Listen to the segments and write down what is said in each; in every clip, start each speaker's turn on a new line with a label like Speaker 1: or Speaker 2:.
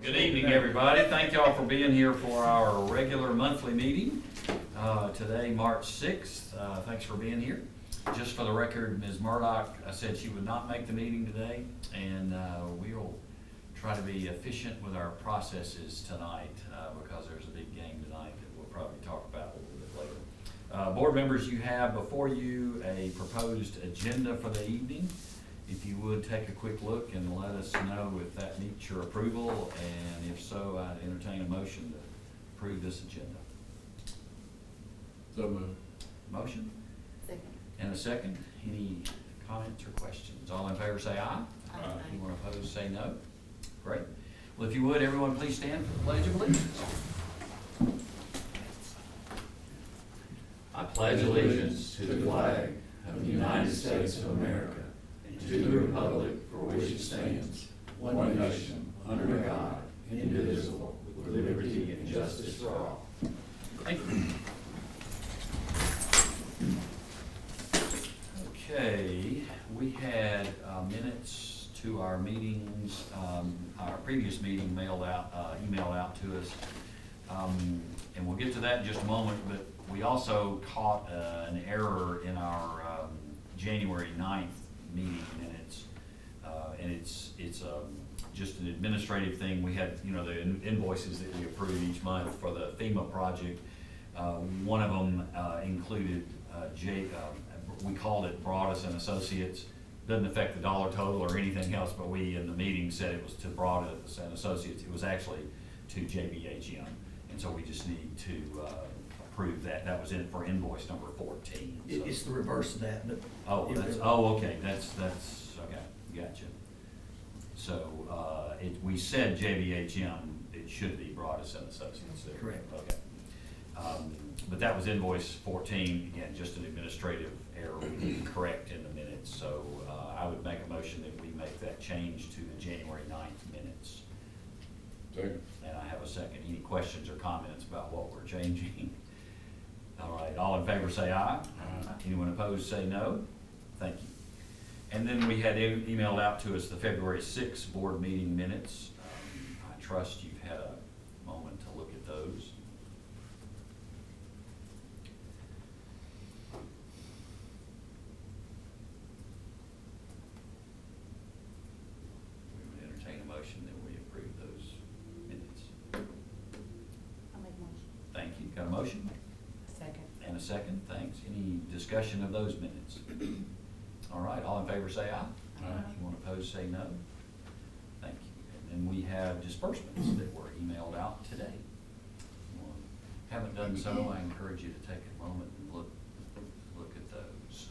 Speaker 1: Good evening, everybody. Thank y'all for being here for our regular monthly meeting. Today, March 6th. Thanks for being here. Just for the record, Ms. Murdoch said she would not make the meeting today, and we'll try to be efficient with our processes tonight because there's a big game tonight that we'll probably talk about a little bit later. Board members, you have before you a proposed agenda for the evening. If you would take a quick look and let us know if that meets your approval, and if so, I'd entertain a motion to approve this agenda.
Speaker 2: So moved.
Speaker 1: Motion?
Speaker 3: Second.
Speaker 1: And a second. Any comments or questions? All in favor say aye.
Speaker 3: Aye.
Speaker 1: Anyone opposed say no. Great. Well, if you would, everyone please stand for the Pledge of Allegiance. I pledge allegiance to the flag of the United States of America, and to the republic for which it stands, one nation, under God, indivisible, with liberty and justice for all. Thank you. Okay, we had minutes to our meetings, our previous meeting emailed out to us. And we'll get to that in just a moment, but we also caught an error in our January 9th meeting minutes. And it's just an administrative thing. We had, the invoices that we approve each month for the FEMA project. One of them included we called it Broadus and Associates. Doesn't affect the dollar total or anything else, but we in the meeting said it was to Broadus and Associates. It was actually to JBHM. And so we just need to approve that. That was in for invoice number 14. So.
Speaker 4: It's the reverse of that, but.
Speaker 1: Okay, that's, okay, gotcha. So, we said JBHM, it should be Broadus and Associates there.
Speaker 4: Correct.
Speaker 1: Okay. But that was invoice 14, again, just an administrative error we need to correct in the minutes. So, I would make a motion that we make that change to the January 9th minutes.
Speaker 2: Second.
Speaker 1: And I have a second. Any questions or comments about what we're changing? All right, all in favor say aye.
Speaker 2: Aye.
Speaker 1: Anyone opposed say no. Thank you. And then we had emailed out to us the February 6th board meeting minutes. I trust you've had a moment to look at those. We would entertain a motion that we approve those minutes.
Speaker 3: I'll make a motion.
Speaker 1: Thank you. Got a motion?
Speaker 3: Second.
Speaker 1: And a second, thanks. Any discussion of those minutes? All right, all in favor say aye.
Speaker 2: Aye.
Speaker 1: Anyone opposed say no. Thank you. And then we have disbursements that were emailed out today. If you haven't done so, I encourage you to take a moment and look at those.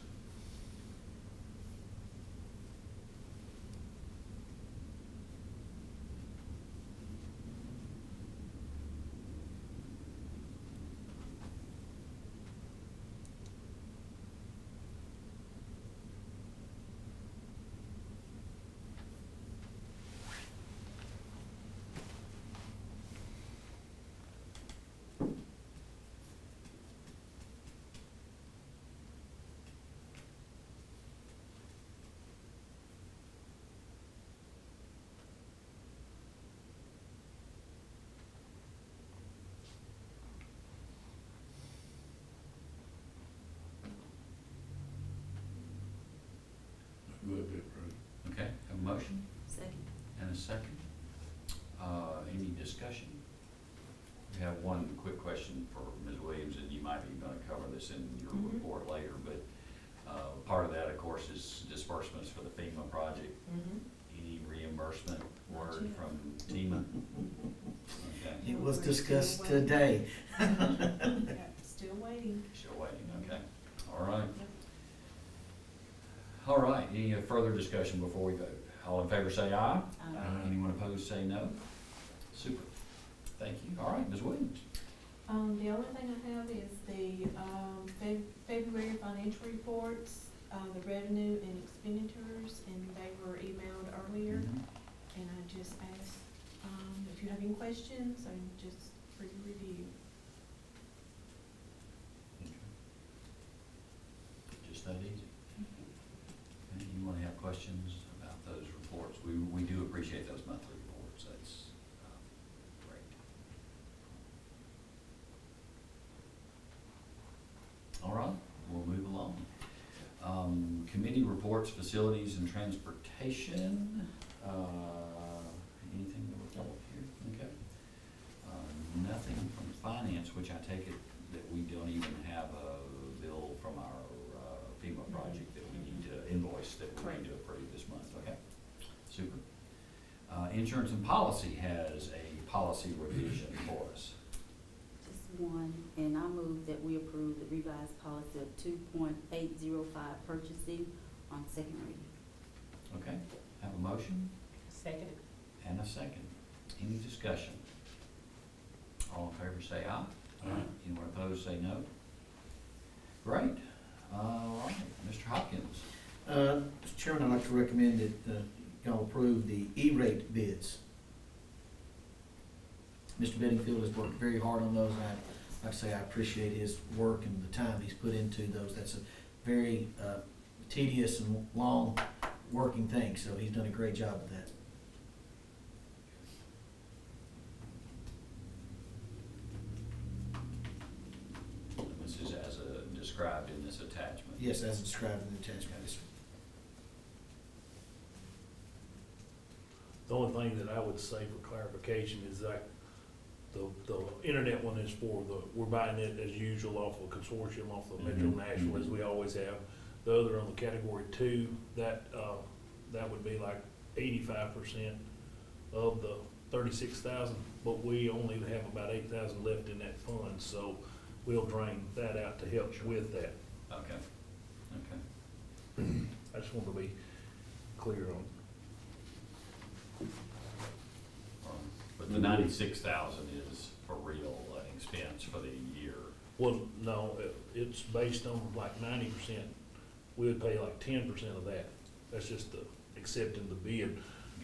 Speaker 2: Move to approve.
Speaker 1: Okay, have a motion
Speaker 3: Second.
Speaker 1: and a second. Any discussion? We have one quick question for Ms. Williams, and you might be going to cover this in your report later, but part of that, of course, is disbursements for the FEMA project. Any reimbursement word from FEMA? Okay.
Speaker 4: It was discussed today.
Speaker 3: Still waiting.
Speaker 1: Still waiting, okay. All right. All right, any further discussion before we vote? All in favor say aye.
Speaker 3: Aye.
Speaker 1: Anyone opposed say no. Super. Thank you. All right, Ms. Williams.
Speaker 5: The only thing I have is the February financial reports, the revenue and expenditures, and they were emailed earlier. And I just asked if you have any questions, and just for your review.
Speaker 1: Just that easy. Anyone have questions about those reports? We do appreciate those monthly reports. That's reports, facilities and transportation. Anything to report here? Okay. Nothing from finance, which I take it that we don't even have a bill from our FEMA project that we need to invoice, that we need to approve this month, okay? Super. Insurance and policy has a policy revision for us.
Speaker 6: Just one, and I move that we approve the revised policy of 2.805 purchasing on second reading.
Speaker 1: Okay, have a motion
Speaker 3: Second.
Speaker 1: and a second. Any discussion? All in favor say aye.
Speaker 2: Aye.
Speaker 1: Anyone opposed say no. Great. All right, Mr. Hopkins.
Speaker 4: Mr. Chairman, I'd like to recommend that y'all approve the E-rate bids. Mr. Bedingfield has worked very hard on those, and like I say, I appreciate his work and the time he's put into those. That's a very tedious and long working thing, so he's done a great job with that.
Speaker 1: This is as described in this attachment.
Speaker 4: Yes, as described in the attachment. Yes, sir.
Speaker 7: The only thing that I would say for clarification is that the internet one is we're buying it as usual off of consortium, off of Metro
Speaker 1: Mhm.
Speaker 7: Nashville, as we always have. The other on the category 2, that would be like 85% of the 36,000, but we only have about 8,000 left in that fund, so we'll drain that out to help with that.
Speaker 1: Okay, okay.
Speaker 7: I just want to be clear on.
Speaker 1: But the 96,000 is for real expense for the year.
Speaker 7: Well, no, it's based on like 90%. We would pay like 10% of that. That's just the accepting the bid.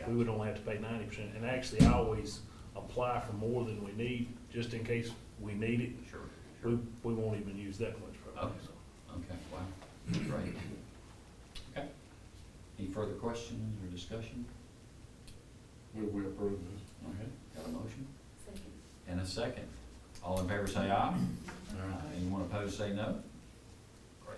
Speaker 7: We would only have to pay 90%. And actually, I always apply for more than we need, just in case we need it.
Speaker 1: Sure,
Speaker 7: We,
Speaker 1: sure.
Speaker 7: we won't even use that much probably.
Speaker 1: Okay. Okay, wow, great. Okay. Any further questions or discussion?
Speaker 2: Move we approve this.
Speaker 1: Okay, got a motion
Speaker 6: Second.
Speaker 1: and a second. All in favor say aye. Anyone opposed say no. Great.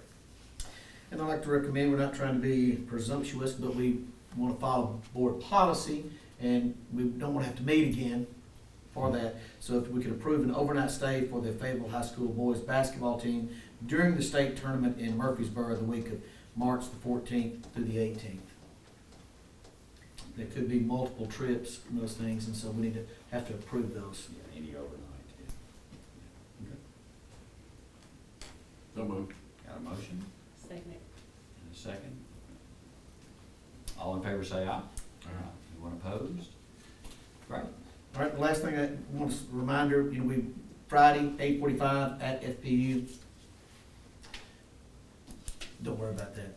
Speaker 4: And I'd like to recommend, we're not trying to be presumptuous, but we want to follow board policy, and we don't want to have to meet again for that. So if we could approve an overnight stay for the Fayetteville High School boys basketball team during the state tournament in Murfreesboro the week of March the 14th through the 18th. There could be multiple trips and those things, and so we need to have to approve those.
Speaker 1: Yeah, any overnight, yeah. Okay.
Speaker 2: So moved.
Speaker 1: Got a motion
Speaker 3: Second.
Speaker 1: and a second. All in favor say aye. Anyone opposed? Great.
Speaker 4: All right, the last thing I want to reminder, we, Friday, 8:45 at FPU. Don't worry about that.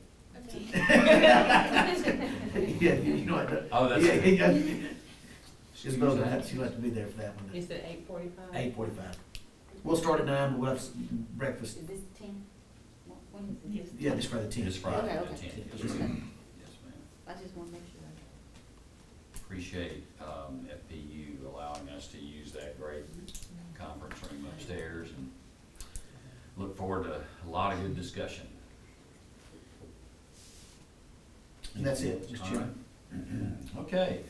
Speaker 4: Yeah, you know what.
Speaker 1: Oh, that's.
Speaker 4: Yeah.
Speaker 1: Excuse
Speaker 4: Isabel,
Speaker 1: me.
Speaker 4: she'll have to be there for that one.
Speaker 3: Is it 8:45?
Speaker 4: 8:45. We'll start at 9, but we'll have breakfast.
Speaker 6: Is this 10? When is it?
Speaker 4: Yeah, this Friday, 10.
Speaker 1: This Friday,
Speaker 6: Okay,
Speaker 1: the
Speaker 6: okay.
Speaker 1: 10th.
Speaker 4: Yes, ma'am.
Speaker 1: Yes, ma'am.
Speaker 6: I just want to make sure.
Speaker 1: Appreciate FPU allowing us to use that great conference room upstairs, and look forward to a lot of good discussion.
Speaker 4: And that's it, Mr.
Speaker 1: All
Speaker 4: Chairman.
Speaker 1: right. Okay.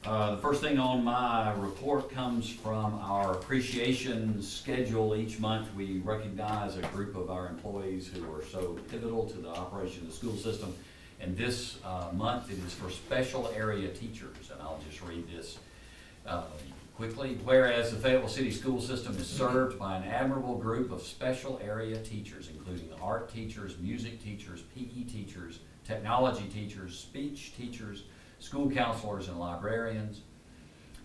Speaker 1: The first thing on my report comes from our appreciation schedule. Each month, we recognize a group of our employees who are so pivotal to the operation of the school system. And this month, it is for special area teachers, and I'll just read this quickly. Whereas the Fayetteville City School System is served by an admirable group of special area teachers, including art teachers, music teachers, PE teachers, technology teachers, speech teachers, school counselors, and librarians.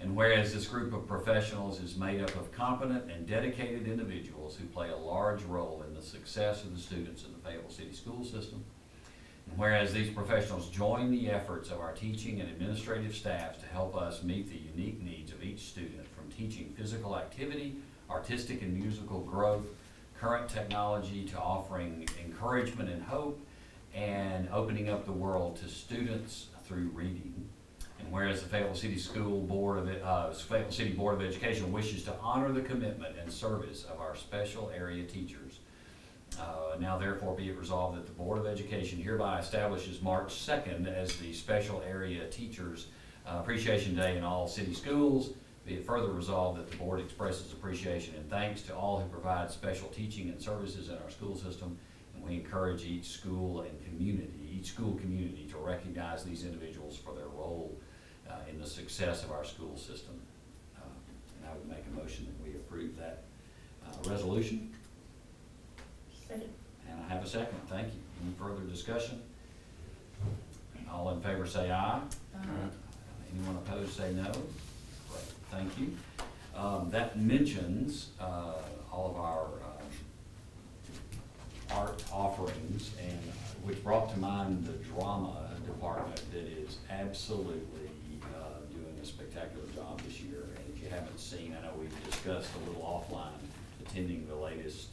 Speaker 1: And whereas this group of professionals is made up of competent and dedicated individuals who play a large role in the success of the students in the Fayetteville City School System. And whereas these professionals join the efforts of our teaching and administrative staffs to help us meet the unique needs of each student, from teaching physical activity, artistic and musical growth, current technology, to offering encouragement and hope, and opening up the world to students through reading. And whereas the Fayetteville City Board of Education wishes to honor the commitment and service of our special area teachers Now therefore be it resolved that the Board of Education hereby establishes March 2nd as the Special Area Teachers Appreciation Day in all city schools. Be it further resolved that the board expresses appreciation and thanks to all who provide special teaching and services in our school system, and we encourage each school community to recognize these individuals for their role in the success of our school system. And I would make a motion that we approve that resolution.
Speaker 3: Second.
Speaker 1: And I have a second, thank you. Any further discussion? All in favor say aye. Anyone opposed say no. Great, thank you. That mentions all of our art offerings, and which brought to mind the drama department that is absolutely doing a spectacular job this year. And if you haven't seen, I know we've discussed a little offline, attending the latest,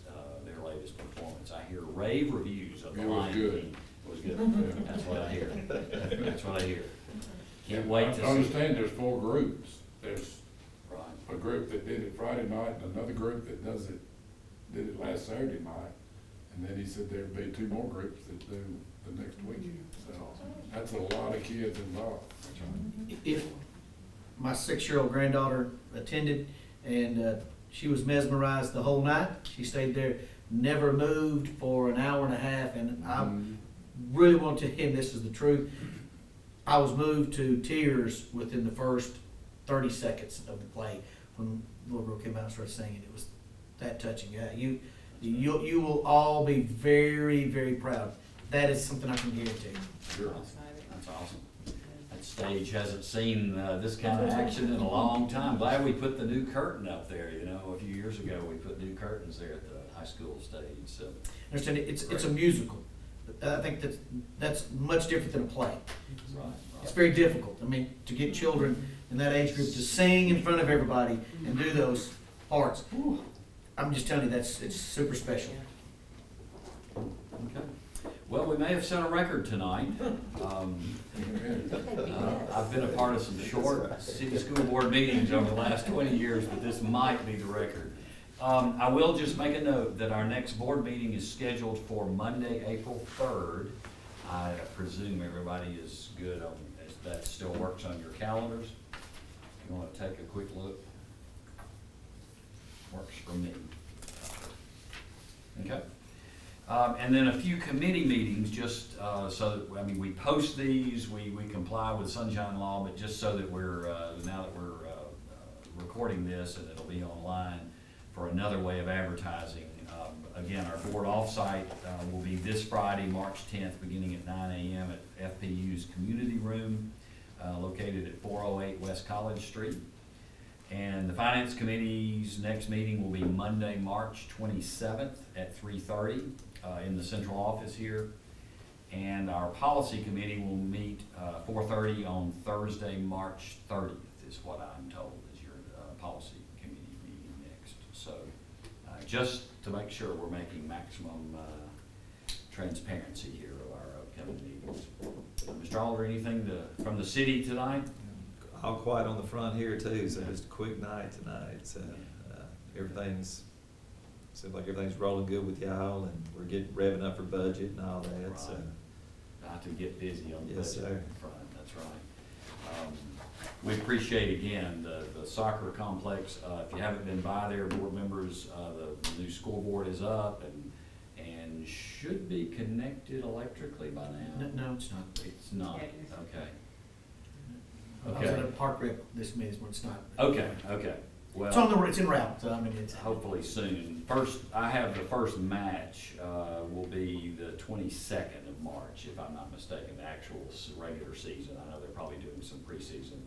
Speaker 1: their latest performance. I hear rave reviews of the
Speaker 2: It was
Speaker 1: Lion
Speaker 2: good.
Speaker 1: King. It was good. That's what I hear. That's what I hear. Can't wait to see.
Speaker 2: I understand there's 4 groups. There's
Speaker 1: Right.
Speaker 2: a group that did it Friday night, and another group that did it last Saturday night. And then he said there'd be 2 more groups that do the next weekend. So that's a lot of kids involved.
Speaker 4: If my 6-year-old granddaughter attended, and she was mesmerized the whole night. She stayed there, never moved for an hour and a half, and I really want to him, this is the truth. I was moved to tears within the first 30 seconds of the play when little girl came out and started singing. It was that touching. Yeah, you will all be very, very proud. That is something I can guarantee.
Speaker 1: Sure. That's awesome. That stage hasn't seen this kind of action in a long time. Glad we put the new curtain up there, you know. A few years ago, we put new curtains there at the high school stage, so.
Speaker 4: Understand, it's a musical. I think that's much different than a play.
Speaker 1: Right,
Speaker 4: It's
Speaker 1: right.
Speaker 4: very difficult. I mean, to get children in that age group to sing in front of everybody and do those parts. I'm just telling you, it's super special.
Speaker 1: Okay. Well, we may have set a record tonight. I've been a part of some short city school board meetings over the last 20 years, but this might be the record. I will just make a note that our next board meeting is scheduled for Monday, April 3rd. I presume everybody is good on, if that still works on your calendars. If you want to take a quick look. Works for me. Okay. And then a few committee meetings, just so that, I mean, we post these, we comply with sunshine law, but just so that we're, now that we're recording this and it'll be online for another way of advertising. Again, our board offsite will be this Friday, March 10th, beginning at 9 a.m. at FPU's Community Room, located at 408 West College Street. And the Finance Committee's next meeting will be Monday, March 27th at 3:30 in the central office here. And our Policy Committee will meet 4:30 on Thursday, March 30th is what I'm told is your Policy Committee meeting next. So just to make sure we're making maximum transparency here of our upcoming meetings. Mr. Alder, anything from the city tonight?
Speaker 8: All quiet on the front here too, so just a quick night tonight. So seems like everything's rolling good with y'all, and we're revving up for budget and all that.
Speaker 1: Right.
Speaker 8: So
Speaker 1: About to get busy on the
Speaker 8: Yes,
Speaker 1: budget
Speaker 8: sir.
Speaker 1: front, that's right. We appreciate again the soccer complex. If you haven't been by there, board members, the new scoreboard is up and should be connected electrically by now.
Speaker 4: No, it's not.
Speaker 1: It's not,
Speaker 3: Yeah, it is.
Speaker 1: okay.
Speaker 4: I was at a park rep this meeting when it's not.
Speaker 1: Okay.
Speaker 4: It's
Speaker 1: Well,
Speaker 4: it's en route, so I mean, it's.
Speaker 1: hopefully soon. I have the first match will be the 22nd of March, if I'm not mistaken, the actual regular season. I know they're probably doing some preseason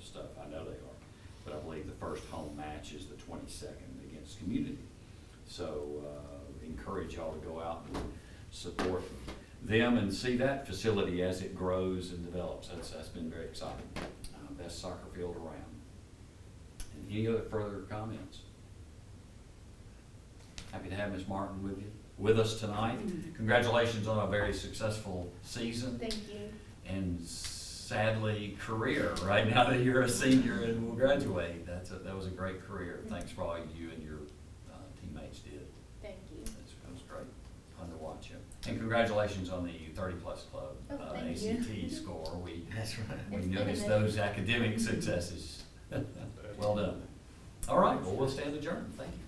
Speaker 1: stuff, I know they are. But I believe the first home match is the 22nd against Community. So encourage y'all to go out and support them and see that facility as it grows and develops. That's been very exciting. Best soccer field around. And any other further comments? Happy to have Ms. Martin with us tonight. Congratulations on a very successful season.
Speaker 3: Thank you.
Speaker 1: And sadly, career, right now that you're a senior and will graduate. That was a great career. Thanks for all you and your teammates did.
Speaker 3: Thank you.
Speaker 1: That was great. And congratulations on the 30-plus club
Speaker 3: Oh, thank you.
Speaker 1: ACT score.
Speaker 4: That's right.
Speaker 1: We
Speaker 3: It's been a
Speaker 1: noticed
Speaker 3: minute.
Speaker 1: those academic successes. Well done. All right, well, we'll stand adjourned. Thank you.